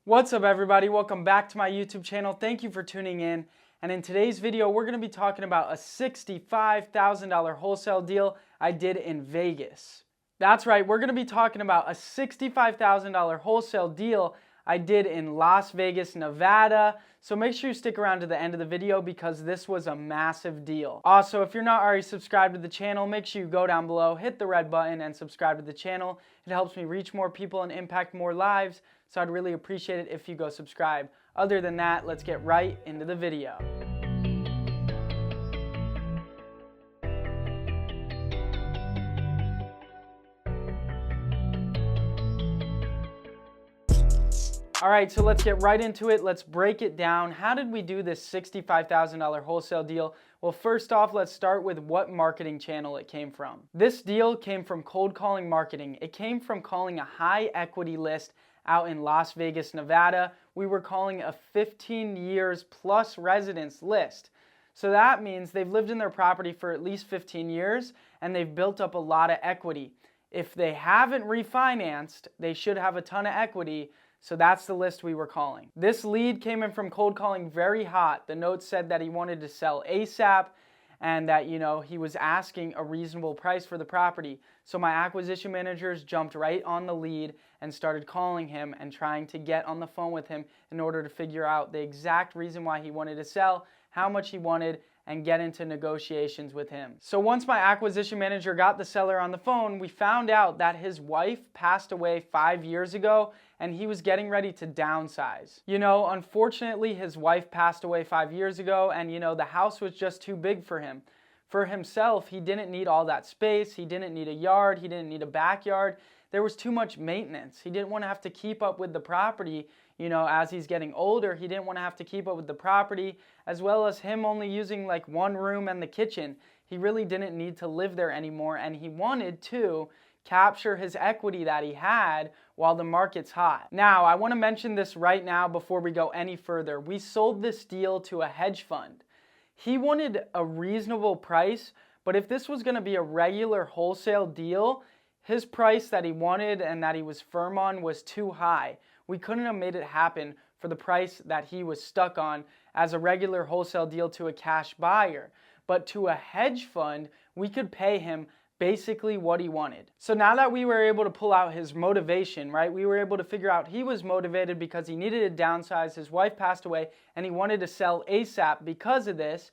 What's up everybody? Welcome back to my YouTube channel. Thank you for tuning in. And in today's video, we're going to be talking about a $65,000 wholesale deal I did in Vegas. That's right, we're going to be talking about a $65,000 wholesale deal I did in Las Vegas, Nevada. So make sure you stick around to the end of the video because this was a massive deal. Also, if you're not already subscribed to the channel, make sure you go down below, hit the red button and subscribe to the channel. It helps me reach more people and impact more lives. So I'd really appreciate it if you go subscribe. Other than that, let's get right into the video. All right, so let's get right into it. Let's break it down. How did we do this $65,000 wholesale deal? Well, first off, let's start with what marketing channel it came from. This deal came from cold calling marketing. It came from calling a high equity list out in Las Vegas, Nevada. We were calling a 15 years plus residence list. So that means they've lived in their property for at least 15 years and they've built up a lot of equity. If they haven't refinanced, they should have a ton of equity. So that's the list we were calling. This lead came in from cold calling very hot. The note said that he wanted to sell ASAP and that, he was asking a reasonable price for the property. So my acquisition managers jumped right on the lead and started calling him and trying to get on the phone with him in order to figure out the exact reason why he wanted to sell, how much he wanted, and get into negotiations with him. So once my acquisition manager got the seller on the phone, we found out that his wife passed away 5 years ago and he was getting ready to downsize. Unfortunately, his wife passed away 5 years ago and the house was just too big for him. For himself, he didn't need all that space. He didn't need a yard. He didn't need a backyard. There was too much maintenance. He didn't want to have to keep up with the property. As he's getting older, he didn't want to have to keep up with the property, as well as him only using like one room and the kitchen. He really didn't need to live there anymore, and he wanted to capture his equity that he had while the market's hot. Now, I want to mention this right now before we go any further. We sold this deal to a hedge fund. He wanted a reasonable price, but if this was going to be a regular wholesale deal, his price that he wanted and that he was firm on was too high. We couldn't have made it happen for the price that he was stuck on as a regular wholesale deal to a cash buyer. But to a hedge fund, we could pay him basically what he wanted. So now that we were able to pull out his motivation, right? We were able to figure out he was motivated because he needed to downsize, his wife passed away, and he wanted to sell ASAP because of this.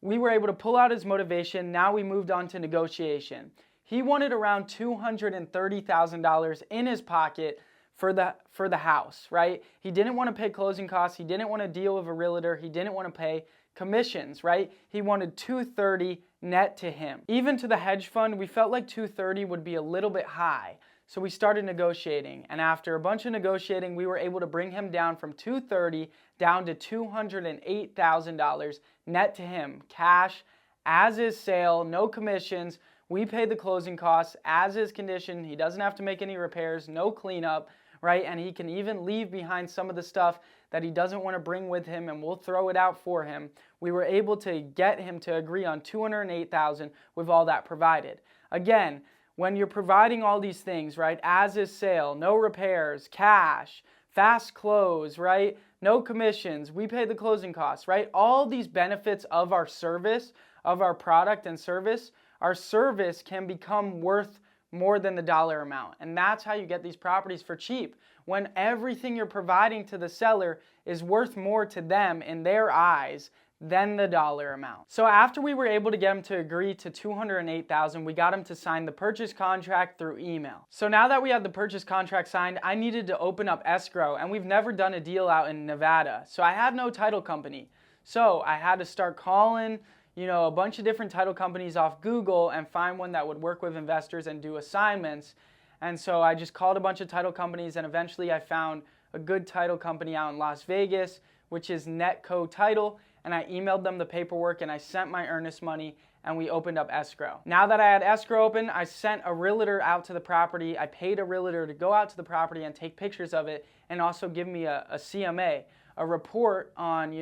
We were able to pull out his motivation. Now we moved on to negotiation. He wanted around $230,000 in his pocket for the house, right? He didn't want to pay closing costs. He didn't want to deal with a realtor. He didn't want to pay commissions, right? He wanted $230 net to him. Even to the hedge fund, we felt like $230 would be a little bit high. So we started negotiating, and after a bunch of negotiating, we were able to bring him down from $230 down to $208,000 net to him, cash, as is sale, no commissions. We pay the closing costs as is condition. He doesn't have to make any repairs, no cleanup, right? And he can even leave behind some of the stuff that he doesn't want to bring with him, and we'll throw it out for him. We were able to get him to agree on $208,000 with all that provided. Again, when you're providing all these things, right? As is sale, no repairs, cash, fast close, right? No commissions, we pay the closing costs, right? All these benefits of our service, of our product and service, our service can become worth more than the dollar amount. And that's how you get these properties for cheap. When everything you're providing to the seller is worth more to them in their eyes than the dollar amount. So after we were able to get him to agree to $208,000, we got him to sign the purchase contract through email. So now that we had the purchase contract signed, I needed to open up escrow, and we've never done a deal out in Nevada. So I had no title company. So I had to start calling a bunch of different title companies off Google and find one that would work with investors and do assignments. And so I just called a bunch of title companies, and eventually I found a good title company out in Las Vegas, which is Netco Title, and I emailed them the paperwork and I sent my earnest money and we opened up escrow. Now that I had escrow open, I sent a realtor out to the property. I paid a realtor to go out to the property and take pictures of it and also give me a CMA, a report on,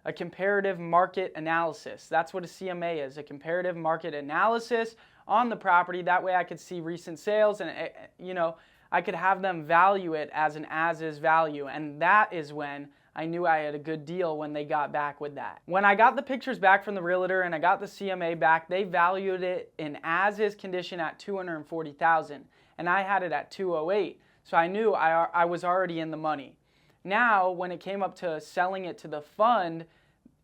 a comparative market analysis. That's what a CMA is, a comparative market analysis on the property. That way I could see recent sales and, I could have them value it as an as-is value, and that is when I knew I had a good deal, when they got back with that. When I got the pictures back from the realtor and I got the CMA back, they valued it in as-is condition at $240,000, and I had it at $208. So I knew I was already in the money. Now, when it came up to selling it to the fund,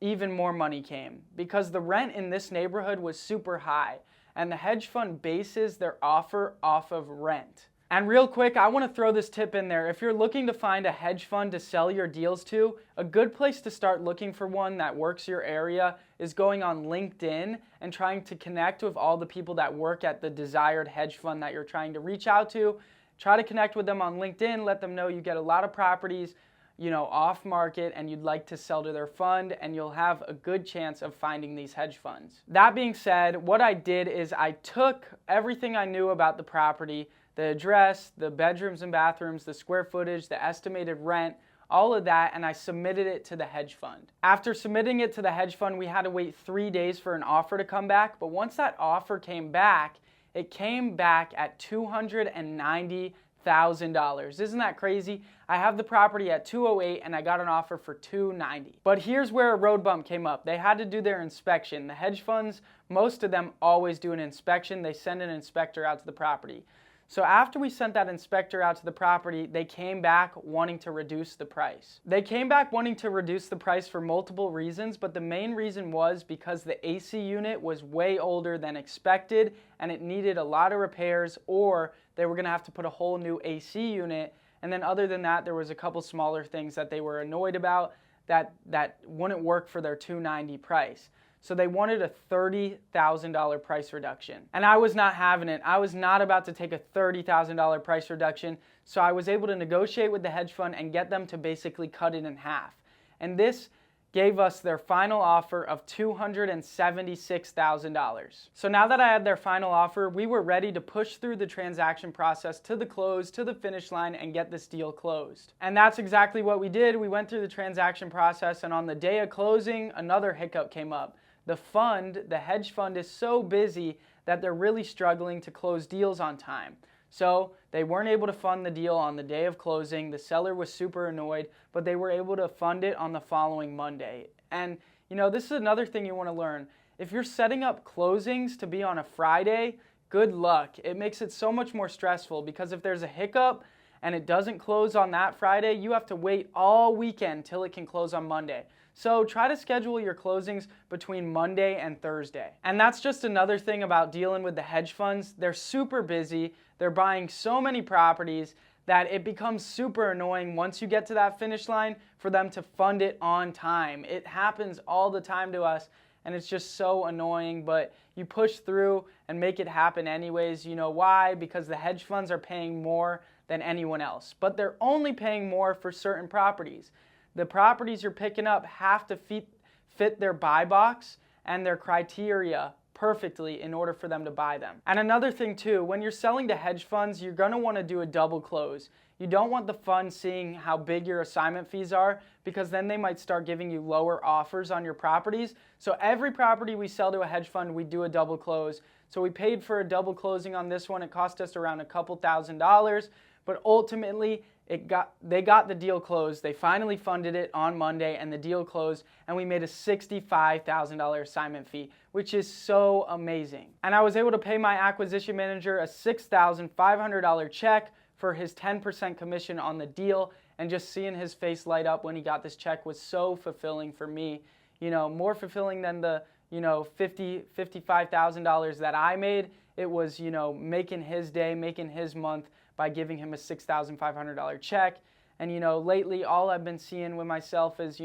even more money came because the rent in this neighborhood was super high, and the hedge fund bases their offer off of rent. And real quick, I want to throw this tip in there. If you're looking to find a hedge fund to sell your deals to, a good place to start looking for one that works your area is going on LinkedIn and trying to connect with all the people that work at the desired hedge fund that you're trying to reach out to. Try to connect with them on LinkedIn, let them know you get a lot of properties, off market, and you'd like to sell to their fund, and you'll have a good chance of finding these hedge funds. That being said, what I did is I took everything I knew about the property, the address, the bedrooms and bathrooms, the square footage, the estimated rent, all of that, and I submitted it to the hedge fund. After submitting it to the hedge fund, we had to wait 3 days for an offer to come back, but once that offer came back, it came back at $290,000. Isn't that crazy? I have the property at $208 and I got an offer for $290. But here's where a road bump came up. They had to do their inspection. The hedge funds, most of them always do an inspection. They send an inspector out to the property. So after we sent that inspector out to the property, they came back wanting to reduce the price. They came back wanting to reduce the price for multiple reasons, but the main reason was because the AC unit was way older than expected and it needed a lot of repairs, or they were gonna have to put a whole new AC unit. And then other than that, there was a couple smaller things that they were annoyed about that wouldn't work for their $290 price. So they wanted a $30,000 price reduction. And I was not having it. I was not about to take a $30,000 price reduction. So I was able to negotiate with the hedge fund and get them to basically cut it in half. And this gave us their final offer of $276,000. So now that I had their final offer, we were ready to push through the transaction process to the close, to the finish line, and get this deal closed. And that's exactly what we did. We went through the transaction process, and on the day of closing, another hiccup came up. The fund, the hedge fund, is so busy that they're really struggling to close deals on time. So they weren't able to fund the deal on the day of closing. The seller was super annoyed, but they were able to fund it on the following Monday. And this is another thing you want to learn. If you're setting up closings to be on a Friday, good luck. It makes it so much more stressful because if there's a hiccup and it doesn't close on that Friday, you have to wait all weekend till it can close on Monday. So try to schedule your closings between Monday and Thursday. And that's just another thing about dealing with the hedge funds. They're super busy. They're buying so many properties that it becomes super annoying once you get to that finish line for them to fund it on time. It happens all the time to us, and it's just so annoying, but you push through and make it happen anyways. You know why? Because the hedge funds are paying more than anyone else, but they're only paying more for certain properties. The properties you're picking up have to fit their buy box and their criteria perfectly in order for them to buy them. And another thing too, when you're selling to hedge funds, you're gonna wanna do a double close. You don't want the fund seeing how big your assignment fees are, because then they might start giving you lower offers on your properties. So every property we sell to a hedge fund, we do a double close. So we paid for a double closing on this one. It cost us around a couple $1,000s, but ultimately they got the deal closed. They finally funded it on Monday and the deal closed, and we made a $65,000 assignment fee, which is so amazing. And I was able to pay my acquisition manager a $6,500 check for his 10% commission on the deal, and just seeing his face light up when he got this check was so fulfilling for me. More fulfilling than the $55,000 that I made. It was making his day, making his month, by giving him a $6,500 check. And lately all I've been seeing with myself is,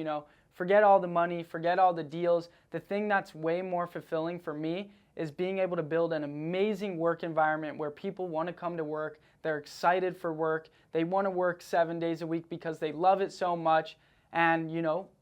forget all the money, forget all the deals. The thing that's way more fulfilling for me is being able to build an amazing work environment where people want to come to work, they're excited for work, they want to work 7 days a week because they love it so much, and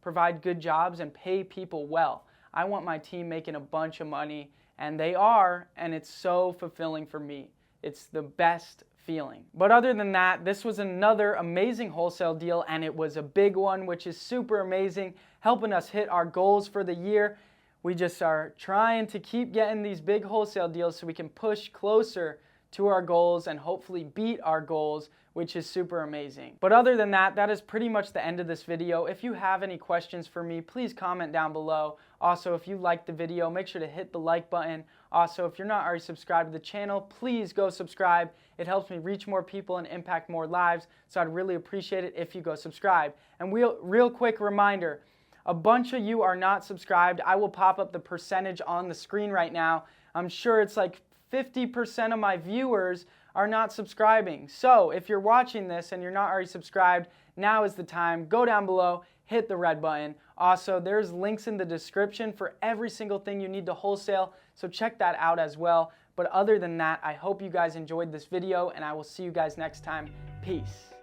provide good jobs and pay people well. I want my team making a bunch of money, and they are, and it's so fulfilling for me. It's the best feeling. But other than that, this was another amazing wholesale deal, and it was a big one, which is super amazing, helping us hit our goals for the year. We just are trying to keep getting these big wholesale deals so we can push closer to our goals and hopefully beat our goals, which is super amazing. But other than that, that is pretty much the end of this video. If you have any questions for me, please comment down below. Also, if you liked the video, make sure to hit the like button. Also, if you're not already subscribed to the channel, please go subscribe. It helps me reach more people and impact more lives, so I'd really appreciate it if you go subscribe. And real quick reminder, a bunch of you are not subscribed. I will pop up the percentage on the screen right now. I'm sure it's like 50% of my viewers are not subscribing. So if you're watching this and you're not already subscribed, now is the time. Go down below, hit the red button. Also, there's links in the description for every single thing you need to wholesale, so check that out as well. But other than that, I hope you guys enjoyed this video, and I will see you guys next time. Peace.